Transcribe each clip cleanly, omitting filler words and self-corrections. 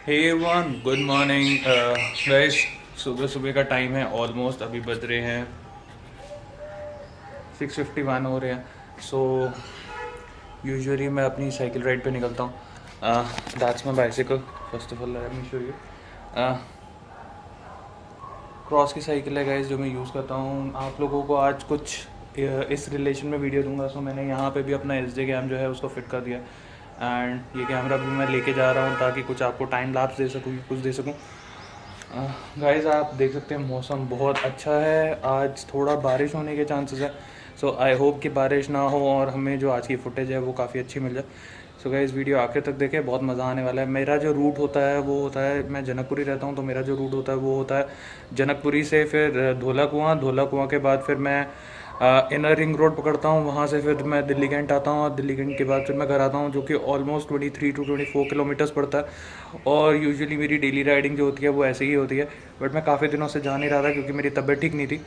हे one good morning guys. सुबह सुबह का टाइम है, ऑलमोस्ट अभी बज रहे हैं 6:51 हो रहे हैं। सो यूजुअली मैं अपनी साइकिल राइड पे निकलता हूँ। That's my bicycle. First of all let me show you. Cross की साइकिल है गाइस जो मैं यूज़ करता हूँ। आप लोगों को आज कुछ इस रिलेशन में वीडियो दूंगा। सो मैंने यहाँ पे भी अपना SD कैम जो है उसको फिट कर दिया एंड ये कैमरा भी मैं लेके जा रहा हूँ ताकि कुछ आपको टाइम लैप्स दे सकूँ, कुछ दे सकूँ। गाइस आप देख सकते हैं मौसम बहुत अच्छा है। आज थोड़ा बारिश होने के चांसेस है। सो आई होप कि बारिश ना हो और हमें जो आज की फुटेज है वो काफ़ी अच्छी मिल जाए। सो गाइस वीडियो आखिर तक देखें, बहुत मज़ा आने वाला है। मेरा जो रूट होता है वो होता है, मैं जनकपुरी रहता हूँ तो मेरा जो रूट होता है वो होता है जनकपुरी से फिर धौला कुआँ के बाद फिर मैं इनर रिंग रोड पकड़ता हूँ। वहाँ से फिर मैं दिल्ली कैंट आता हूँ और दिल्ली कैंट के बाद फिर मैं घर आता हूँ, जो कि ऑलमोस्ट 23 to 24 किलोमीटर्स पड़ता है। और यूजुअली मेरी डेली राइडिंग जो होती है वो ऐसे ही होती है, बट मैं काफ़ी दिनों से जा नहीं रहा था क्योंकि मेरी तबीयत ठीक नहीं थी।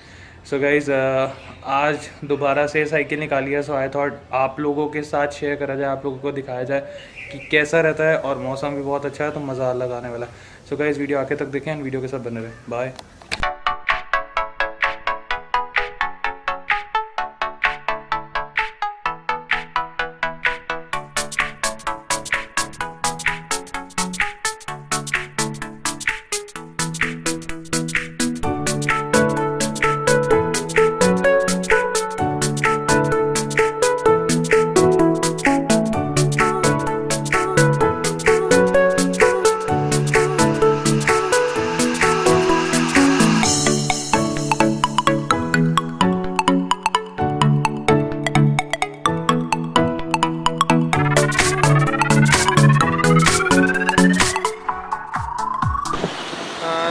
सो गाइज़ आज दोबारा से साइकिल निकाली है। सो आई थॉट आप लोगों के साथ शेयर करा जाए, आप लोगों को दिखाया जाए कि कैसा रहता है। और मौसम भी बहुत अच्छा है तो मज़ा अलग आने वाला है। सो गाइज़ वीडियो आगे तक देखें एंड वीडियो के साथ बने रहें। बाय।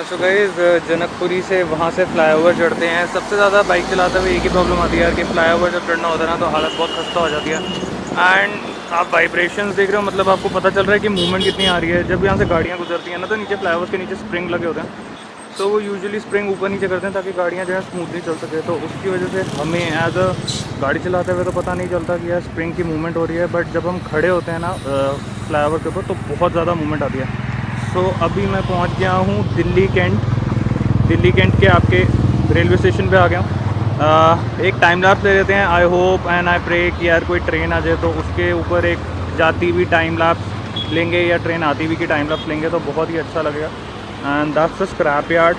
सो गाइस जनकपुरी से वहाँ से फ्लाईओवर चढ़ते हैं। सबसे ज़्यादा बाइक चलाते हुए एक ही प्रॉब्लम आती है यार कि फ्लाईओवर जब चढ़ना होता है ना तो हालत बहुत खस्ता हो जाती है। एंड आप वाइब्रेशंस देख रहे हो, मतलब आपको पता चल रहा है कि मूवमेंट कितनी आ रही है। जब यहाँ से गाड़ियाँ गुजरती हैं ना तो नीचे फ्लाईओवर के नीचे स्प्रिंग लगे होते हैं, तो वो यूजुअली स्प्रिंग ऊपर नीचे करते हैं ताकि गाड़ियाँ जो है स्मूथली चल सके। तो उसकी वजह से हमें एज अ गाड़ी चलाते हुए तो पता नहीं चलता कि यार स्प्रिंग की मूवमेंट हो रही है, बट जब हम खड़े होते हैं ना फ्लाईओवर के ऊपर तो बहुत ज़्यादा मूवमेंट आती है। सो अभी मैं पहुँच गया हूँ दिल्ली कैंट के आपके रेलवे स्टेशन पे आ गया हूँ। एक टाइम लैप्स ले लेते हैं। I hope and I pray कि यार कोई ट्रेन आ जाए तो उसके ऊपर एक जाती हुई टाइम लैप्स लेंगे या ट्रेन आती हुई की टाइम लैप्स लेंगे तो बहुत ही अच्छा लगेगा। And that's the scrap yard.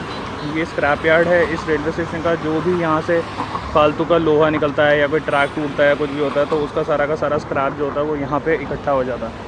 ये स्क्रैप यार्ड है इस रेलवे स्टेशन का। जो भी यहाँ से फालतू का लोहा निकलता है या कोई ट्रैक टूटता है, कुछ भी होता है, तो उसका सारा का सारा स्क्रैप जो होता है वो यहाँ पे इकट्ठा हो जाता है।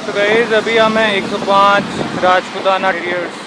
गाइस अभी हम हैं 105 राजपुताना टीयर्स।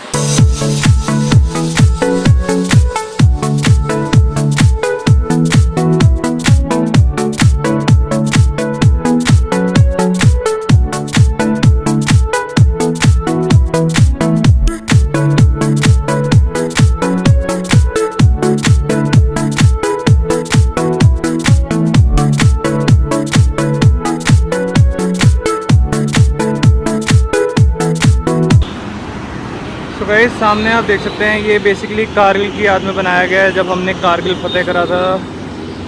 गाइस सामने आप देख सकते हैं ये बेसिकली कारगिल की याद में बनाया गया है। जब हमने कारगिल फतेह करा था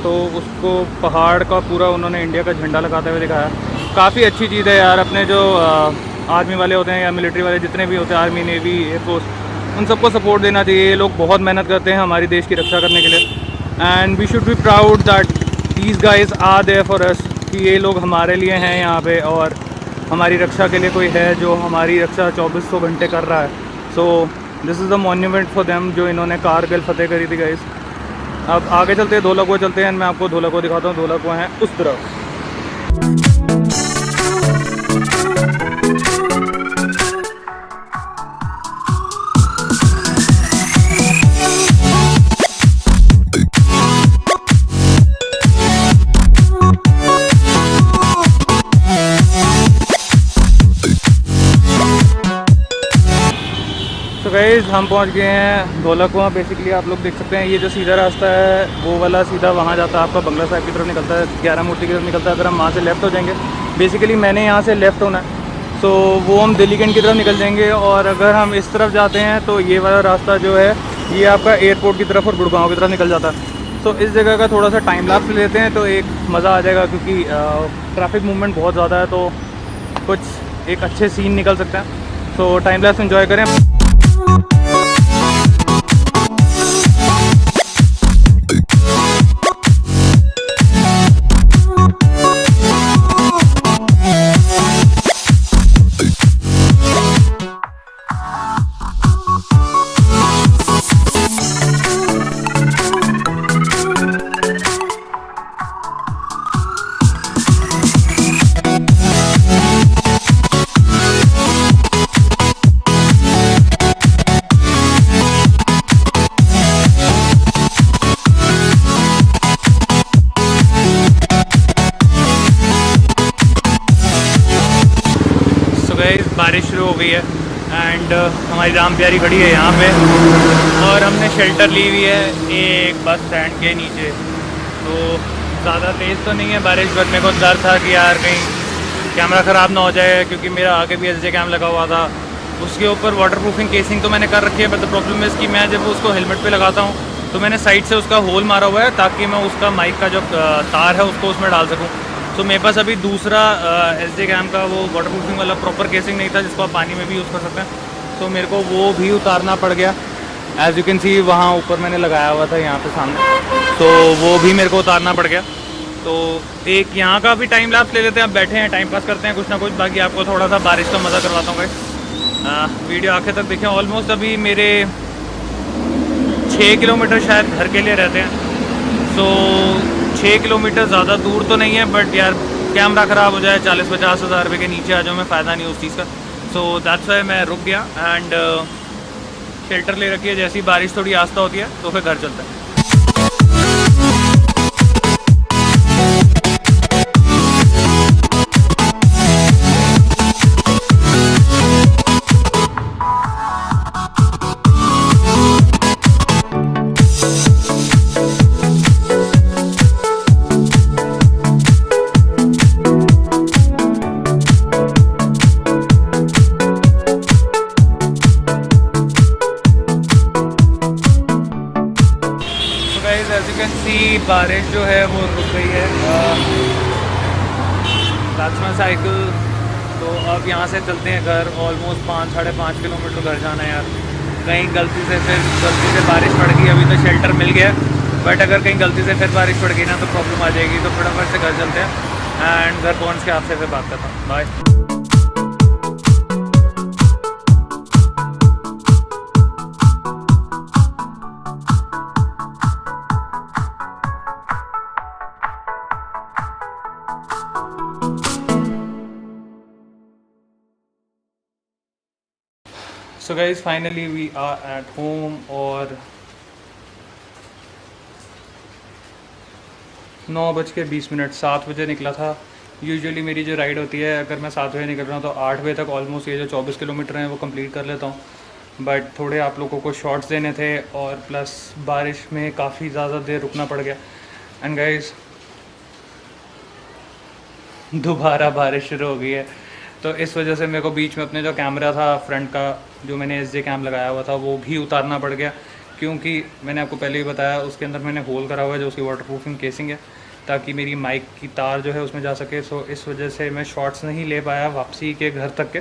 तो उसको पहाड़ का पूरा उन्होंने इंडिया का झंडा लगाते हुए दिखाया। काफ़ी अच्छी चीज़ है यार। अपने जो आर्मी वाले होते हैं या मिलिट्री वाले जितने भी होते हैं, आर्मी, नेवी, एयरफोर्स, उन सबको सपोर्ट देना चाहिए। ये लोग बहुत मेहनत करते हैं हमारी देश की रक्षा करने के लिए and we should be proud that these guys are there for us, कि ये लोग हमारे लिए हैं यहाँ पे और हमारी रक्षा के लिए कोई है जो हमारी रक्षा 2400 घंटे कर रहा है। So this is the monument for them जो इन्होंने कारगिल फतेह करी थी गाइस। अब आगे चलते हैं, धौला कुआं चलते हैं। मैं आपको धौला कुआं दिखाता हूँ। धौला कुआं है उस तरफ। हम पहुंच गए हैं ढोलक कुआं। बेसिकली आप लोग देख सकते हैं ये जो सीधा रास्ता है वो वाला सीधा वहाँ जाता है, आपका बंगला साहिब की तरफ निकलता है, 11 मूर्ति की तरफ निकलता है। अगर हम वहाँ से लेफ़्ट हो जाएंगे, बेसिकली मैंने यहाँ से लेफ़्ट होना है, सो वो हम दिल्ली कैंट की तरफ निकल जाएंगे। और अगर हम इस तरफ जाते हैं तो ये वाला रास्ता जो है ये आपका एयरपोर्ट की तरफ और गुड़गांव की तरफ निकल जाता है। तो इस जगह का थोड़ा सा टाइम लैप्स लेते हैं तो एक मज़ा आ जाएगा, क्योंकि ट्रैफिक मूवमेंट बहुत ज़्यादा है तो कुछ एक अच्छे सीन निकल सकते हैं। तो टाइम लैप्स एंजॉय करें। बारिश शुरू हो गई है एंड हमारी राम प्यारी खड़ी है यहाँ पे, और हमने शेल्टर ली हुई है एक बस स्टैंड के नीचे। तो ज़्यादा तेज़ तो नहीं है बारिश, बट मेरे को डर था कि यार कहीं कैमरा ख़राब ना हो जाए, क्योंकि मेरा आगे भी SD कैम लगा हुआ था। उसके ऊपर वाटरप्रूफिंग केसिंग तो मैंने कर रखी है, बट द प्रॉब्लम इज़ कि मैं जब उसको हेलमेट पे लगाता हूँ तो मैंने साइड से उसका होल मारा हुआ है ताकि मैं उसका माइक का जो तार है उसको उसमें डाल सकूँ। तो मेरे पास अभी दूसरा SD कैम का वो वाटरप्रूफिंग वाला प्रॉपर केसिंग नहीं था जिसको आप पानी में भी यूज़ कर सकते हैं, तो मेरे को वो भी उतारना पड़ गया। एज़ यू कैन सी वहाँ ऊपर मैंने लगाया हुआ था यहाँ पे सामने, तो वो भी मेरे को उतारना पड़ गया। तो एक यहाँ का भी टाइम लैप्स ले लेते हैं, अब बैठे हैं टाइम पास करते हैं कुछ ना कुछ, बाकी आपको थोड़ा सा बारिश का मज़ा करवाता हूँ गाइस। वीडियो आखिर तक देखें। ऑलमोस्ट अभी मेरे 6 किलोमीटर शायद घर के लिए रहते हैं, सो 6 किलोमीटर ज़्यादा दूर तो नहीं है, बट यार कैमरा ख़राब हो जाए 40-50 हज़ार रुपये के नीचे आ जाओ मैं फ़ायदा नहीं उस चीज़ का। सो दैट्स वाई मैं रुक गया एंड शेल्टर ले रखी है। जैसी बारिश थोड़ी आस्था होती है तो फिर घर चलता है। एज यू कैन सी बारिश जो है वो रुक गई है। That's my cycle. तो अब यहाँ से चलते हैं घर। ऑलमोस्ट 5-5.5 किलोमीटर घर जाना है यार। कहीं गलती से बारिश पड़ गई, अभी तो शेल्टर मिल गया, बट अगर कहीं गलती से फिर बारिश पड़ गई ना तो प्रॉब्लम आ जाएगी। तो फटाफट से घर चलते हैं एंड घर पहुँच के आपसे फिर बात करता हूँ। Bye. So guys finally we are at home और 9:20 7 बजे निकला था। यूजुअली मेरी जो राइड होती है अगर मैं 7 बजे निकल रहा हूँ तो 8 बजे तक ऑलमोस्ट ये जो 24 किलोमीटर हैं वो कंप्लीट कर लेता हूँ, बट थोड़े आप लोगों को शॉर्ट्स देने थे और प्लस बारिश में काफ़ी ज़्यादा देर रुकना पड़ गया। एंड गाइज दोबारा बारिश शुरू हो गई है, तो इस वजह से मेरे को बीच में अपने जो कैमरा था फ्रंट का जो मैंने SD कैम लगाया हुआ था वो भी उतारना पड़ गया, क्योंकि मैंने आपको पहले ही बताया उसके अंदर मैंने होल करा हुआ है जो उसकी वाटरप्रूफिंग केसिंग है ताकि मेरी माइक की तार जो है उसमें जा सके। सो इस वजह से मैं शॉट्स नहीं ले पाया वापसी के घर तक के,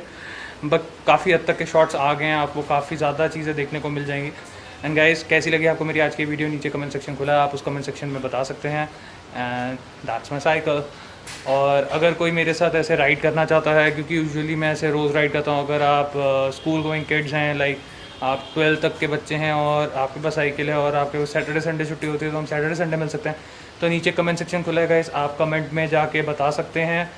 बट काफ़ी हद तक के शॉट्स आ गए हैं। आपको काफ़ी ज़्यादा चीज़ें देखने को मिल जाएंगी। एंड गाइस कैसी लगी आपको मेरी आज की वीडियो? नीचे कमेंट सेक्शन खुला है, आप उस कमेंट सेक्शन में बता सकते हैं। And that's my cycle. और अगर कोई मेरे साथ ऐसे राइड करना चाहता है, क्योंकि यूजुअली मैं ऐसे रोज़ राइड करता हूँ, अगर आप स्कूल गोइंग किड्स हैं, लाइक आप 12 तक के बच्चे हैं और आपके पास साइकिल है और आपके पास सैटरडे संडे छुट्टी होती है तो हम सैटरडे संडे मिल सकते हैं, तो नीचे कमेंट सेक्शन खुला है गाइस, आप कमेंट में जाके बता सकते हैं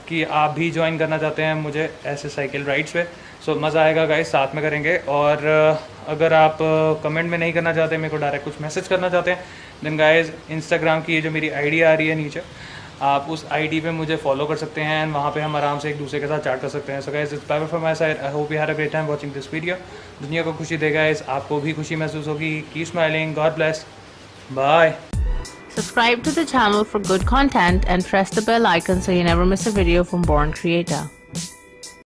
कि आप भी ज्वाइन करना चाहते हैं मुझे ऐसे साइकिल राइड्स पे। सो मज़ा आएगा गाइस, साथ में करेंगे। और अगर आप कमेंट में नहीं करना चाहते, मेरे को डायरेक्ट कुछ मैसेज करना चाहते हैं, देन गाइस इंस्टाग्राम की ये जो मेरी ID आ रही है नीचे, आप उस आईडी पे मुझे फॉलो कर सकते हैं एंड वहाँ पे हम आराम से एक दूसरे के साथ चैट कर सकते हैं। So guys it's bye from my side, I hope you had a great time watching this video. दुनिया को खुशी दे गाइस, आपको भी खुशी महसूस होगी। Keep smiling, God bless, bye. Subscribe to the channel for good content and press the bell icon so you never miss a video from Born Creator.